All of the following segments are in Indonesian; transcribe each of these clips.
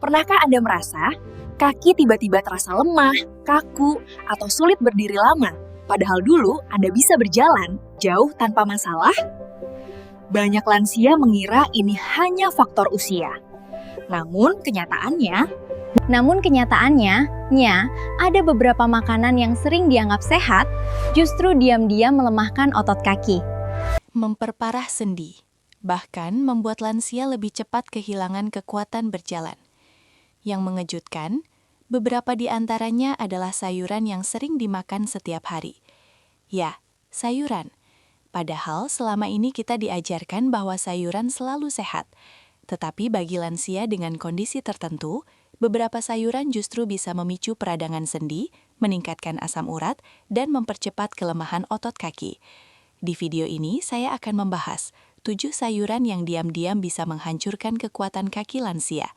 Pernahkah Anda merasa kaki tiba-tiba terasa lemah, kaku, atau sulit berdiri lama? Padahal dulu Anda bisa berjalan jauh tanpa masalah? Banyak lansia mengira ini hanya faktor usia. Namun kenyataannya, ada beberapa makanan yang sering dianggap sehat, justru diam-diam melemahkan otot kaki. Memperparah sendi, bahkan membuat lansia lebih cepat kehilangan kekuatan berjalan. Yang mengejutkan, beberapa di antaranya adalah sayuran yang sering dimakan setiap hari. Ya, sayuran. Padahal selama ini kita diajarkan bahwa sayuran selalu sehat. Tetapi bagi lansia dengan kondisi tertentu, beberapa sayuran justru bisa memicu peradangan sendi, meningkatkan asam urat, dan mempercepat kelemahan otot kaki. Di video ini, saya akan membahas 7 sayuran yang diam-diam bisa menghancurkan kekuatan kaki lansia.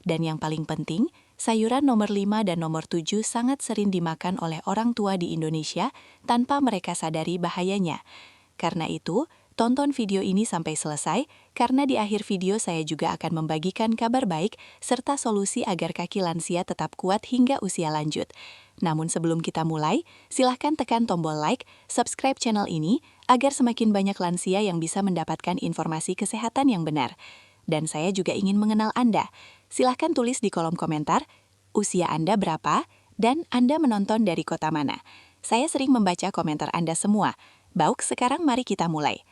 Dan yang paling penting, sayuran nomor 5 dan nomor 7 sangat sering dimakan oleh orang tua di Indonesia tanpa mereka sadari bahayanya. Karena itu, tonton video ini sampai selesai, karena di akhir video saya juga akan membagikan kabar baik serta solusi agar kaki lansia tetap kuat hingga usia lanjut. Namun sebelum kita mulai, silahkan tekan tombol like, subscribe channel ini, agar semakin banyak lansia yang bisa mendapatkan informasi kesehatan yang benar. Dan saya juga ingin mengenal Anda. Silahkan tulis di kolom komentar, usia Anda berapa, dan Anda menonton dari kota mana. Saya sering membaca komentar Anda semua. Baik, sekarang mari kita mulai.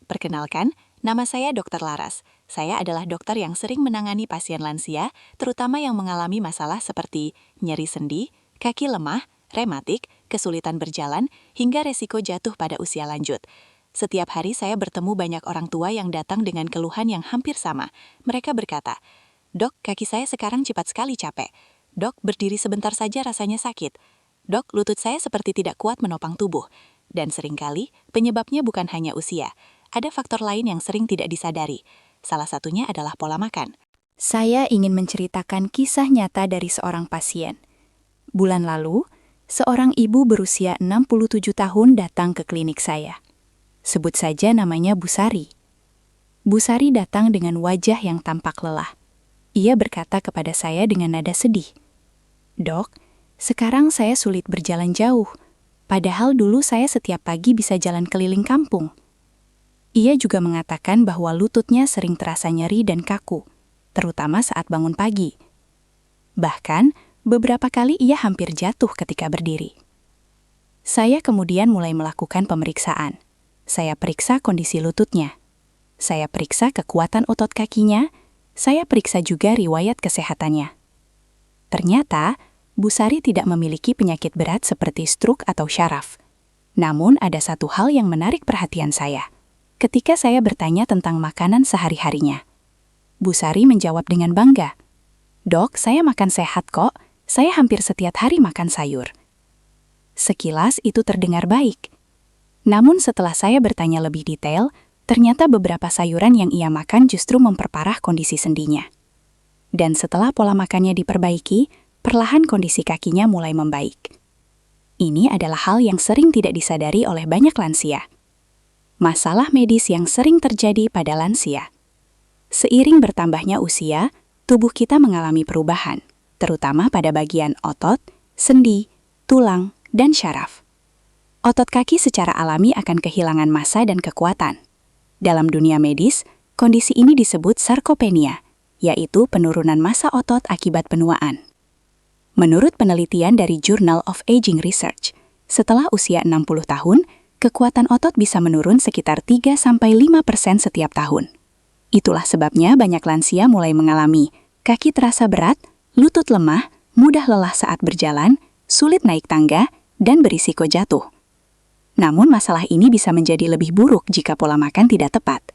Perkenalkan, nama saya Dr. Laras. Saya adalah dokter yang sering menangani pasien lansia, terutama yang mengalami masalah seperti nyeri sendi, kaki lemah, rematik, kesulitan berjalan, hingga resiko jatuh pada usia lanjut. Setiap hari saya bertemu banyak orang tua yang datang dengan keluhan yang hampir sama. Mereka berkata, "Dok, kaki saya sekarang cepat sekali capek. Dok, berdiri sebentar saja rasanya sakit. Dok, lutut saya seperti tidak kuat menopang tubuh." Dan seringkali, penyebabnya bukan hanya usia. Ada faktor lain yang sering tidak disadari. Salah satunya adalah pola makan. Saya ingin menceritakan kisah nyata dari seorang pasien. Bulan lalu, seorang ibu berusia 67 tahun datang ke klinik saya. Sebut saja namanya Bu Sari. Bu Sari datang dengan wajah yang tampak lelah. Ia berkata kepada saya dengan nada sedih, "Dok, sekarang saya sulit berjalan jauh. Padahal dulu saya setiap pagi bisa jalan keliling kampung." Ia juga mengatakan bahwa lututnya sering terasa nyeri dan kaku, terutama saat bangun pagi. Bahkan, beberapa kali ia hampir jatuh ketika berdiri. Saya kemudian mulai melakukan pemeriksaan. Saya periksa kondisi lututnya. Saya periksa kekuatan otot kakinya. Saya periksa juga riwayat kesehatannya. Ternyata, Bu Sari tidak memiliki penyakit berat seperti stroke atau syaraf. Namun ada satu hal yang menarik perhatian saya. Ketika saya bertanya tentang makanan sehari-harinya, Bu Sari menjawab dengan bangga, "Dok, saya makan sehat kok. Saya hampir setiap hari makan sayur." Sekilas itu terdengar baik. Namun setelah saya bertanya lebih detail, ternyata beberapa sayuran yang ia makan justru memperparah kondisi sendinya. Dan setelah pola makannya diperbaiki, perlahan kondisi kakinya mulai membaik. Ini adalah hal yang sering tidak disadari oleh banyak lansia. Masalah medis yang sering terjadi pada lansia. Seiring bertambahnya usia, tubuh kita mengalami perubahan, terutama pada bagian otot, sendi, tulang, dan syaraf. Otot kaki secara alami akan kehilangan massa dan kekuatan. Dalam dunia medis, kondisi ini disebut sarkopenia, yaitu penurunan massa otot akibat penuaan. Menurut penelitian dari Journal of Aging Research, setelah usia 60 tahun, kekuatan otot bisa menurun sekitar 3-5% setiap tahun. Itulah sebabnya banyak lansia mulai mengalami kaki terasa berat, lutut lemah, mudah lelah saat berjalan, sulit naik tangga, dan berisiko jatuh. Namun masalah ini bisa menjadi lebih buruk jika pola makan tidak tepat.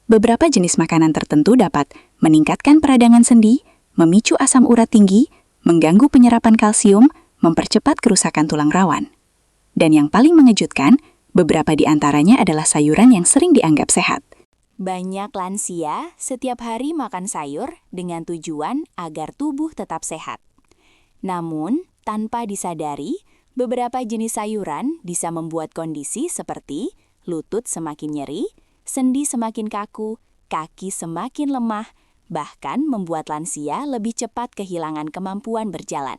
Beberapa jenis makanan tertentu dapat meningkatkan peradangan sendi, memicu asam urat tinggi, mengganggu penyerapan kalsium, mempercepat kerusakan tulang rawan. Dan yang paling mengejutkan, beberapa di antaranya adalah sayuran yang sering dianggap sehat. Banyak lansia setiap hari makan sayur dengan tujuan agar tubuh tetap sehat. Namun, tanpa disadari, beberapa jenis sayuran bisa membuat kondisi seperti lutut semakin nyeri, sendi semakin kaku, kaki semakin lemah, bahkan membuat lansia lebih cepat kehilangan kemampuan berjalan.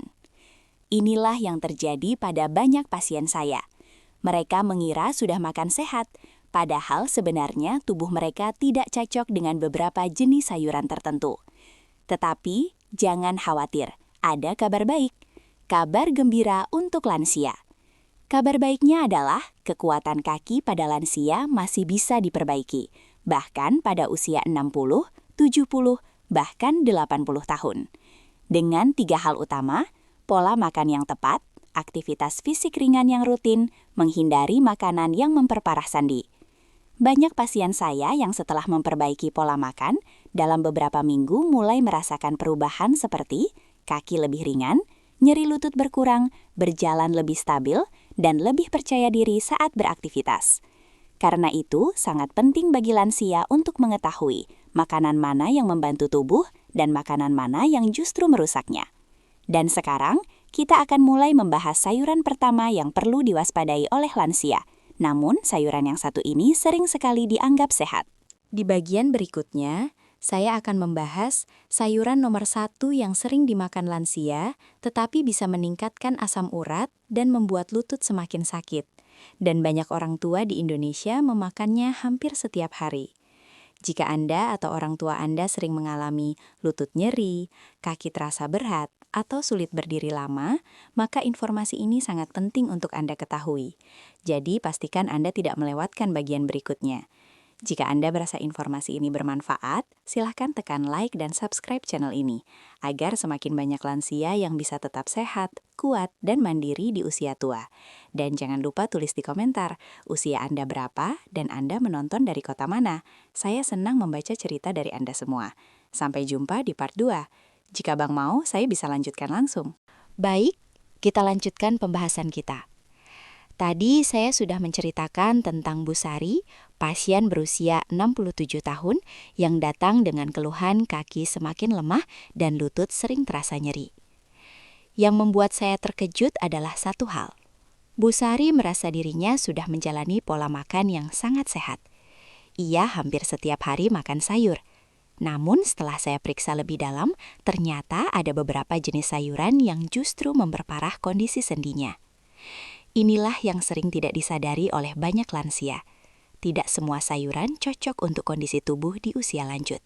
Inilah yang terjadi pada banyak pasien saya. Mereka mengira sudah makan sehat, padahal sebenarnya tubuh mereka tidak cocok dengan beberapa jenis sayuran tertentu. Tetapi jangan khawatir, ada kabar baik. Kabar gembira untuk lansia. Kabar baiknya adalah kekuatan kaki pada lansia masih bisa diperbaiki, bahkan pada usia 60, 70, bahkan 80 tahun. Dengan 3 hal utama, pola makan yang tepat, aktivitas fisik ringan yang rutin, menghindari makanan yang memperparah sendi. Banyak pasien saya yang setelah memperbaiki pola makan, dalam beberapa minggu mulai merasakan perubahan seperti kaki lebih ringan, nyeri lutut berkurang, berjalan lebih stabil, dan lebih percaya diri saat beraktivitas. Karena itu, sangat penting bagi lansia untuk mengetahui makanan mana yang membantu tubuh dan makanan mana yang justru merusaknya. Dan sekarang, kita akan mulai membahas sayuran pertama yang perlu diwaspadai oleh lansia. Namun, sayuran yang satu ini sering sekali dianggap sehat. Di bagian berikutnya, saya akan membahas sayuran nomor 1 yang sering dimakan lansia, tetapi bisa meningkatkan asam urat dan membuat lutut semakin sakit. Dan banyak orang tua di Indonesia memakannya hampir setiap hari. Jika Anda atau orang tua Anda sering mengalami lutut nyeri, kaki terasa berat, atau sulit berdiri lama, maka informasi ini sangat penting untuk Anda ketahui. Jadi, pastikan Anda tidak melewatkan bagian berikutnya. Jika Anda merasa informasi ini bermanfaat, silahkan tekan like dan subscribe channel ini, agar semakin banyak lansia yang bisa tetap sehat, kuat, dan mandiri di usia tua. Dan jangan lupa tulis di komentar, usia Anda berapa dan Anda menonton dari kota mana. Saya senang membaca cerita dari Anda semua. Sampai jumpa di part 2. Jika Bang mau, saya bisa lanjutkan langsung. Baik, kita lanjutkan pembahasan kita. Tadi saya sudah menceritakan tentang Bu Sari, pasien berusia 67 tahun yang datang dengan keluhan kaki semakin lemah dan lutut sering terasa nyeri. Yang membuat saya terkejut adalah satu hal. Bu Sari merasa dirinya sudah menjalani pola makan yang sangat sehat. Ia hampir setiap hari makan sayur. Namun setelah saya periksa lebih dalam, ternyata ada beberapa jenis sayuran yang justru memperparah kondisi sendinya. Inilah yang sering tidak disadari oleh banyak lansia. Tidak semua sayuran cocok untuk kondisi tubuh di usia lanjut.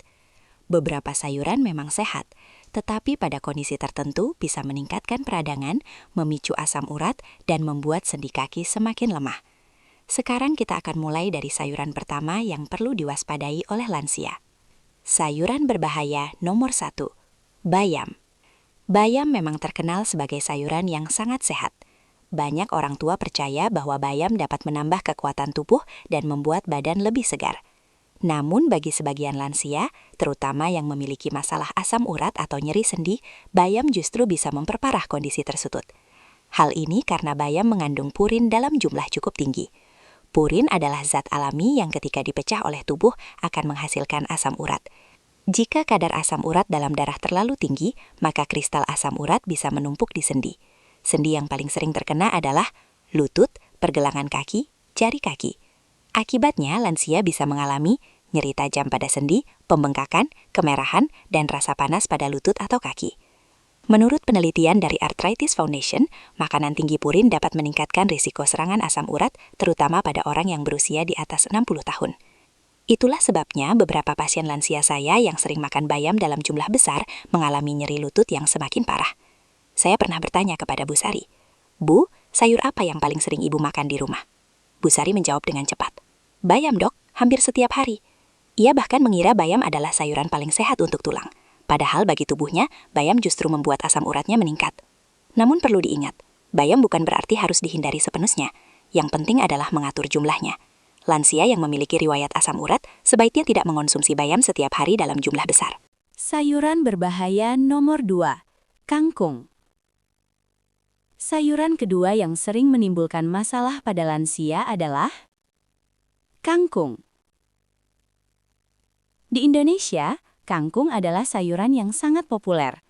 Beberapa sayuran memang sehat, tetapi pada kondisi tertentu bisa meningkatkan peradangan, memicu asam urat, dan membuat sendi kaki semakin lemah. Sekarang kita akan mulai dari sayuran pertama yang perlu diwaspadai oleh lansia. Sayuran berbahaya nomor 1, bayam. Bayam memang terkenal sebagai sayuran yang sangat sehat. Banyak orang tua percaya bahwa bayam dapat menambah kekuatan tubuh dan membuat badan lebih segar. Namun bagi sebagian lansia, terutama yang memiliki masalah asam urat atau nyeri sendi, bayam justru bisa memperparah kondisi tersebut. Hal ini karena bayam mengandung purin dalam jumlah cukup tinggi. Purin adalah zat alami yang ketika dipecah oleh tubuh akan menghasilkan asam urat. Jika kadar asam urat dalam darah terlalu tinggi, maka kristal asam urat bisa menumpuk di sendi. Sendi yang paling sering terkena adalah lutut, pergelangan kaki, jari kaki. Akibatnya, lansia bisa mengalami nyeri tajam pada sendi, pembengkakan, kemerahan, dan rasa panas pada lutut atau kaki. Menurut penelitian dari Arthritis Foundation, makanan tinggi purin dapat meningkatkan risiko serangan asam urat, terutama pada orang yang berusia di atas 60 tahun. Itulah sebabnya beberapa pasien lansia saya yang sering makan bayam dalam jumlah besar mengalami nyeri lutut yang semakin parah. Saya pernah bertanya kepada Bu Sari, "Bu, sayur apa yang paling sering Ibu makan di rumah?" Bu Sari menjawab dengan cepat, "Bayam, Dok, hampir setiap hari." Ia bahkan mengira bayam adalah sayuran paling sehat untuk tulang. Padahal bagi tubuhnya, bayam justru membuat asam uratnya meningkat. Namun perlu diingat, bayam bukan berarti harus dihindari sepenuhnya. Yang penting adalah mengatur jumlahnya. Lansia yang memiliki riwayat asam urat sebaiknya tidak mengonsumsi bayam setiap hari dalam jumlah besar. Sayuran berbahaya nomor 2, kangkung. Sayuran kedua yang sering menimbulkan masalah pada lansia adalah kangkung. Di Indonesia, kangkung adalah sayuran yang sangat populer.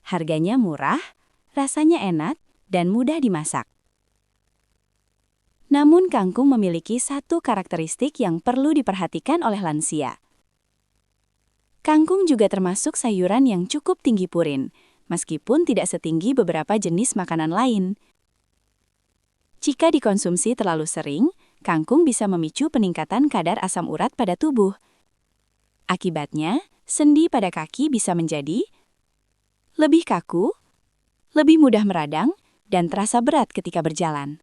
Harganya murah, rasanya enak, dan mudah dimasak. Namun kangkung memiliki satu karakteristik yang perlu diperhatikan oleh lansia. Kangkung juga termasuk sayuran yang cukup tinggi purin, meskipun tidak setinggi beberapa jenis makanan lain. Jika dikonsumsi terlalu sering, kangkung bisa memicu peningkatan kadar asam urat pada tubuh. Akibatnya, sendi pada kaki bisa menjadi lebih kaku, lebih mudah meradang, dan terasa berat ketika berjalan.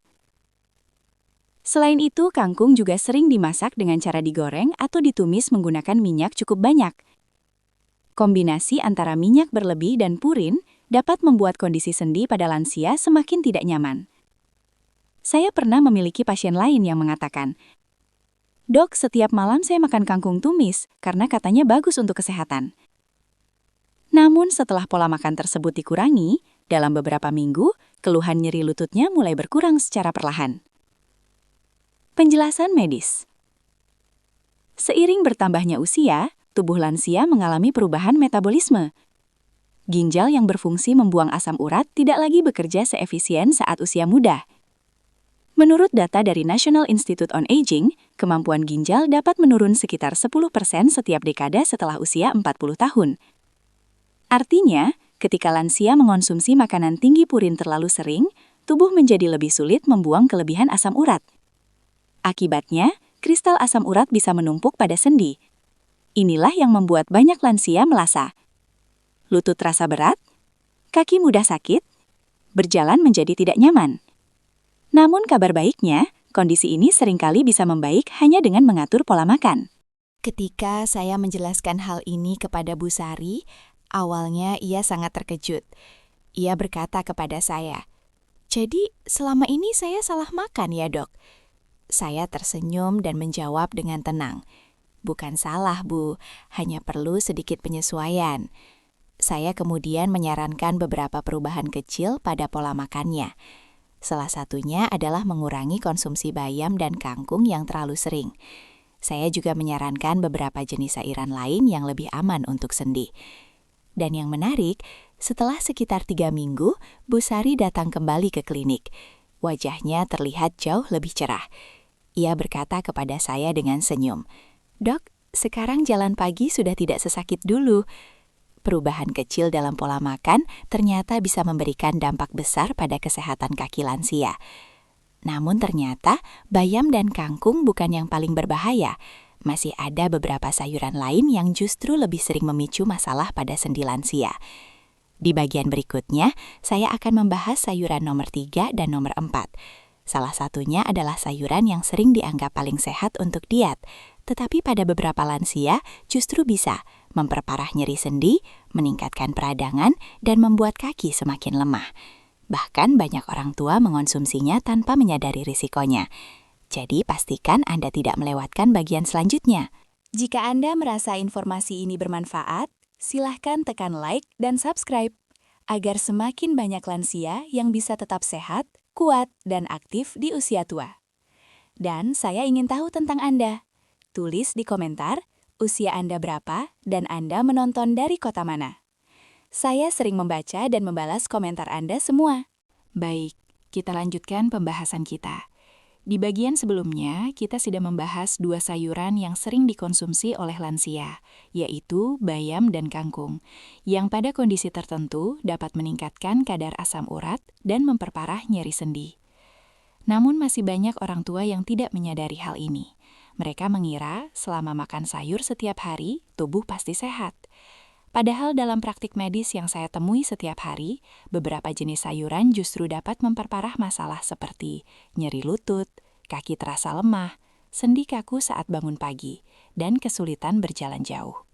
Selain itu, kangkung juga sering dimasak dengan cara digoreng atau ditumis menggunakan minyak cukup banyak. Kombinasi antara minyak berlebih dan purin dapat membuat kondisi sendi pada lansia semakin tidak nyaman. Saya pernah memiliki pasien lain yang mengatakan, "Dok, setiap malam saya makan kangkung tumis karena katanya bagus untuk kesehatan." Namun setelah pola makan tersebut dikurangi, dalam beberapa minggu, keluhan nyeri lututnya mulai berkurang secara perlahan. Penjelasan medis. Seiring bertambahnya usia, tubuh lansia mengalami perubahan metabolisme. Ginjal yang berfungsi membuang asam urat tidak lagi bekerja seefisien saat usia muda. Menurut data dari National Institute on Aging, kemampuan ginjal dapat menurun sekitar 10% setiap dekade setelah usia 40 tahun. Artinya, ketika lansia mengonsumsi makanan tinggi purin terlalu sering, tubuh menjadi lebih sulit membuang kelebihan asam urat. Akibatnya, kristal asam urat bisa menumpuk pada sendi. Inilah yang membuat banyak lansia melasa lutut terasa berat, kaki mudah sakit, berjalan menjadi tidak nyaman. Namun kabar baiknya, kondisi ini seringkali bisa membaik hanya dengan mengatur pola makan. Ketika saya menjelaskan hal ini kepada Bu Sari, awalnya ia sangat terkejut. Ia berkata kepada saya, "Jadi selama ini saya salah makan ya, Dok?" Saya tersenyum dan menjawab dengan tenang, "Bukan salah, Bu, hanya perlu sedikit penyesuaian." Saya kemudian menyarankan beberapa perubahan kecil pada pola makannya. Salah satunya adalah mengurangi konsumsi bayam dan kangkung yang terlalu sering. Saya juga menyarankan beberapa jenis sayuran lain yang lebih aman untuk sendi. Dan yang menarik, setelah sekitar 3 minggu, Bu Sari datang kembali ke klinik. Wajahnya terlihat jauh lebih cerah. Ia berkata kepada saya dengan senyum, "Dok, sekarang jalan pagi sudah tidak sesakit dulu." Perubahan kecil dalam pola makan ternyata bisa memberikan dampak besar pada kesehatan kaki lansia. Namun ternyata bayam dan kangkung bukan yang paling berbahaya. Masih ada beberapa sayuran lain yang justru lebih sering memicu masalah pada sendi lansia. Di bagian berikutnya, saya akan membahas sayuran nomor 3 dan nomor 4. Salah satunya adalah sayuran yang sering dianggap paling sehat untuk diet, tetapi pada beberapa lansia justru bisa memperparah nyeri sendi, meningkatkan peradangan, dan membuat kaki semakin lemah. Bahkan banyak orang tua mengonsumsinya tanpa menyadari risikonya. Jadi pastikan Anda tidak melewatkan bagian selanjutnya. Jika Anda merasa informasi ini bermanfaat, silahkan tekan like dan subscribe, agar semakin banyak lansia yang bisa tetap sehat, kuat, dan aktif di usia tua. Dan saya ingin tahu tentang Anda. Tulis di komentar usia Anda berapa dan Anda menonton dari kota mana. Saya sering membaca dan membalas komentar Anda semua. Baik, kita lanjutkan pembahasan kita. Di bagian sebelumnya, kita sudah membahas 2 sayuran yang sering dikonsumsi oleh lansia, yaitu bayam dan kangkung, yang pada kondisi tertentu dapat meningkatkan kadar asam urat dan memperparah nyeri sendi. Namun masih banyak orang tua yang tidak menyadari hal ini. Mereka mengira selama makan sayur setiap hari, tubuh pasti sehat. Padahal dalam praktik medis yang saya temui setiap hari, beberapa jenis sayuran justru dapat memperparah masalah seperti nyeri lutut, kaki terasa lemah, sendi kaku saat bangun pagi, dan kesulitan berjalan jauh.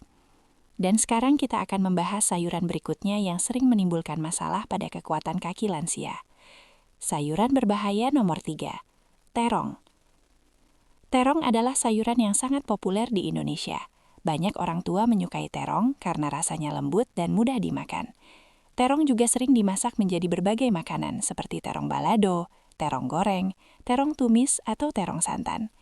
Dan sekarang kita akan membahas sayuran berikutnya yang sering menimbulkan masalah pada kekuatan kaki lansia. Sayuran berbahaya nomor 3, terong. Terong adalah sayuran yang sangat populer di Indonesia. Banyak orang tua menyukai terong karena rasanya lembut dan mudah dimakan. Terong juga sering dimasak menjadi berbagai makanan seperti terong balado, terong goreng, terong tumis, atau terong santan.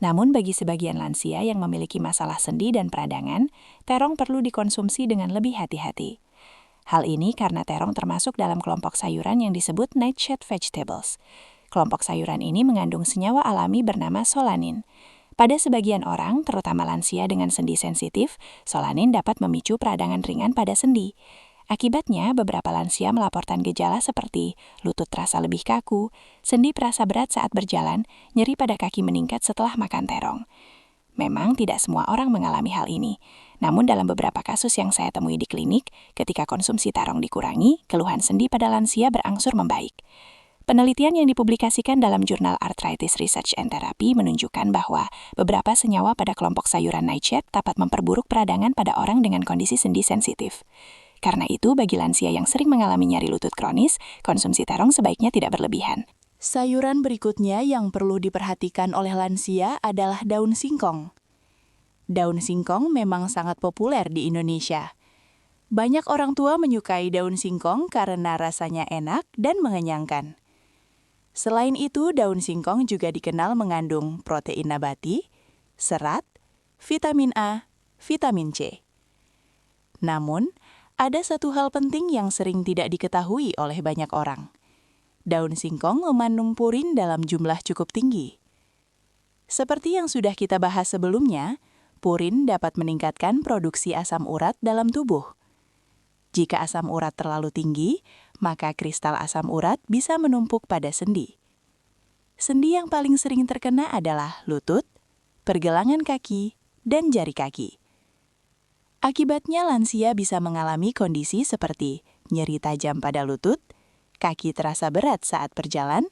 Namun bagi sebagian lansia yang memiliki masalah sendi dan peradangan, terong perlu dikonsumsi dengan lebih hati-hati. Hal ini karena terong termasuk dalam kelompok sayuran yang disebut nightshade vegetables. Kelompok sayuran ini mengandung senyawa alami bernama solanin. Pada sebagian orang, terutama lansia dengan sendi sensitif, solanin dapat memicu peradangan ringan pada sendi. Akibatnya, beberapa lansia melaporkan gejala seperti lutut terasa lebih kaku, sendi terasa berat saat berjalan, nyeri pada kaki meningkat setelah makan terong. Memang tidak semua orang mengalami hal ini. Namun dalam beberapa kasus yang saya temui di klinik, ketika konsumsi terong dikurangi, keluhan sendi pada lansia berangsur membaik. Penelitian yang dipublikasikan dalam jurnal Arthritis Research and Therapy menunjukkan bahwa beberapa senyawa pada kelompok sayuran nightshade dapat memperburuk peradangan pada orang dengan kondisi sendi sensitif. Karena itu, bagi lansia yang sering mengalami nyeri lutut kronis, konsumsi terong sebaiknya tidak berlebihan. Sayuran berikutnya yang perlu diperhatikan oleh lansia adalah daun singkong. Daun singkong memang sangat populer di Indonesia. Banyak orang tua menyukai daun singkong karena rasanya enak dan mengenyangkan. Selain itu, daun singkong juga dikenal mengandung protein nabati, serat, vitamin A, vitamin C. Namun, ada satu hal penting yang sering tidak diketahui oleh banyak orang. Daun singkong mengandung purin dalam jumlah cukup tinggi. Seperti yang sudah kita bahas sebelumnya, purin dapat meningkatkan produksi asam urat dalam tubuh. Jika asam urat terlalu tinggi, maka kristal asam urat bisa menumpuk pada sendi. Sendi yang paling sering terkena adalah lutut, pergelangan kaki, dan jari kaki. Akibatnya lansia bisa mengalami kondisi seperti nyeri tajam pada lutut, kaki terasa berat saat berjalan,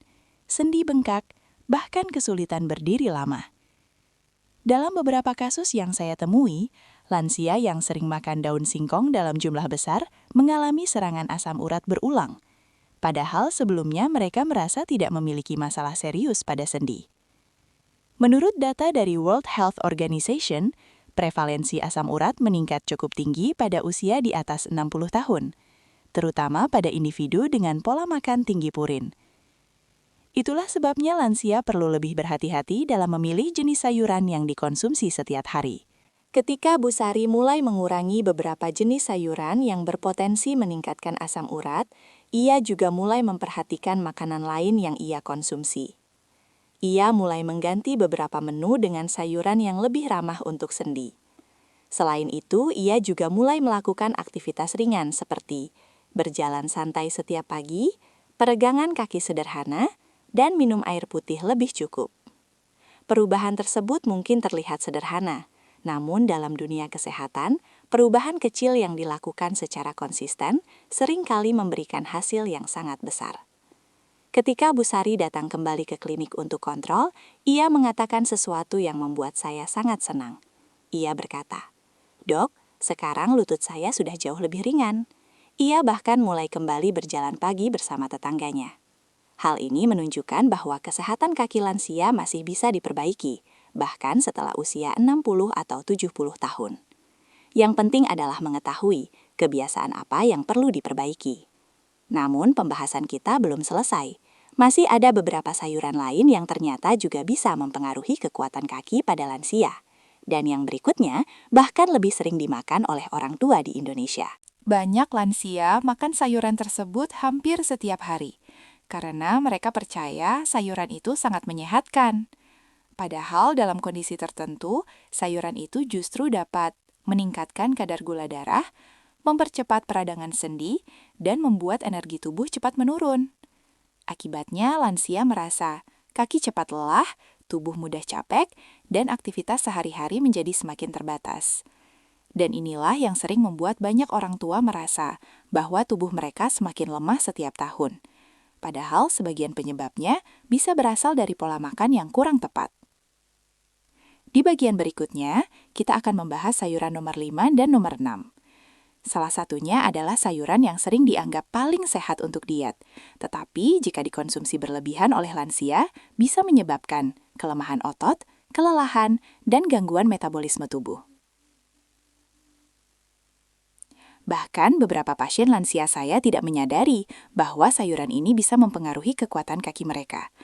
sendi bengkak, bahkan kesulitan berdiri lama. Dalam beberapa kasus yang saya temui, lansia yang sering makan daun singkong dalam jumlah besar mengalami serangan asam urat berulang. Padahal sebelumnya mereka merasa tidak memiliki masalah serius pada sendi. Menurut data dari World Health Organization, prevalensi asam urat meningkat cukup tinggi pada usia di atas 60 tahun. Terutama pada individu dengan pola makan tinggi purin. Itulah sebabnya lansia perlu lebih berhati-hati dalam memilih jenis sayuran yang dikonsumsi setiap hari. Ketika Bu Sari mulai mengurangi beberapa jenis sayuran yang berpotensi meningkatkan asam urat, ia juga mulai memperhatikan makanan lain yang ia konsumsi. Ia mulai mengganti beberapa menu dengan sayuran yang lebih ramah untuk sendi. Selain itu, ia juga mulai melakukan aktivitas ringan seperti berjalan santai setiap pagi, peregangan kaki sederhana, dan minum air putih lebih cukup. Perubahan tersebut mungkin terlihat sederhana, namun dalam dunia kesehatan, perubahan kecil yang dilakukan secara konsisten seringkali memberikan hasil yang sangat besar. Ketika Bu Sari datang kembali ke klinik untuk kontrol, ia mengatakan sesuatu yang membuat saya sangat senang. Ia berkata, "Dok, sekarang lutut saya sudah jauh lebih ringan." Ia bahkan mulai kembali berjalan pagi bersama tetangganya. Hal ini menunjukkan bahwa kesehatan kaki lansia masih bisa diperbaiki, bahkan setelah usia 60 atau 70 tahun. Yang penting adalah mengetahui kebiasaan apa yang perlu diperbaiki. Namun pembahasan kita belum selesai. Masih ada beberapa sayuran lain yang ternyata juga bisa mempengaruhi kekuatan kaki pada lansia. Dan yang berikutnya bahkan lebih sering dimakan oleh orang tua di Indonesia. Banyak lansia makan sayuran tersebut hampir setiap hari, karena mereka percaya sayuran itu sangat menyehatkan. Padahal dalam kondisi tertentu, sayuran itu justru dapat meningkatkan kadar gula darah, mempercepat peradangan sendi, dan membuat energi tubuh cepat menurun. Akibatnya, lansia merasa kaki cepat lelah, tubuh mudah capek, dan aktivitas sehari-hari menjadi semakin terbatas. Dan inilah yang sering membuat banyak orang tua merasa bahwa tubuh mereka semakin lemah setiap tahun. Padahal sebagian penyebabnya bisa berasal dari pola makan yang kurang tepat. Di bagian berikutnya, kita akan membahas sayuran nomor 5 dan nomor 6. Salah satunya adalah sayuran yang sering dianggap paling sehat untuk diet. Tetapi jika dikonsumsi berlebihan oleh lansia, bisa menyebabkan kelemahan otot, kelelahan, dan gangguan metabolisme tubuh. Bahkan beberapa pasien lansia saya tidak menyadari bahwa sayuran ini bisa mempengaruhi kekuatan kaki mereka.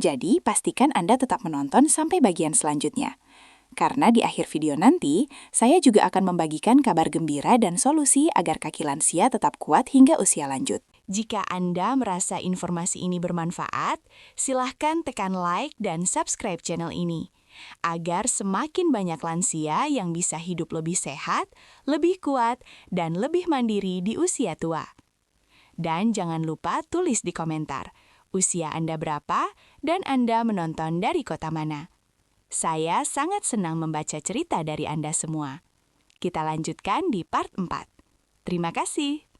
Jadi, pastikan Anda tetap menonton sampai bagian selanjutnya. Karena di akhir video nanti, saya juga akan membagikan kabar gembira dan solusi agar kaki lansia tetap kuat hingga usia lanjut. Jika Anda merasa informasi ini bermanfaat, silahkan tekan like dan subscribe channel ini. agar semakin banyak lansia yang bisa hidup lebih sehat, lebih kuat, dan lebih mandiri di usia tua. Dan jangan lupa tulis di komentar, usia Anda berapa dan Anda menonton dari kota mana. Saya sangat senang membaca cerita dari Anda semua. Kita lanjutkan di part 4. Terima kasih.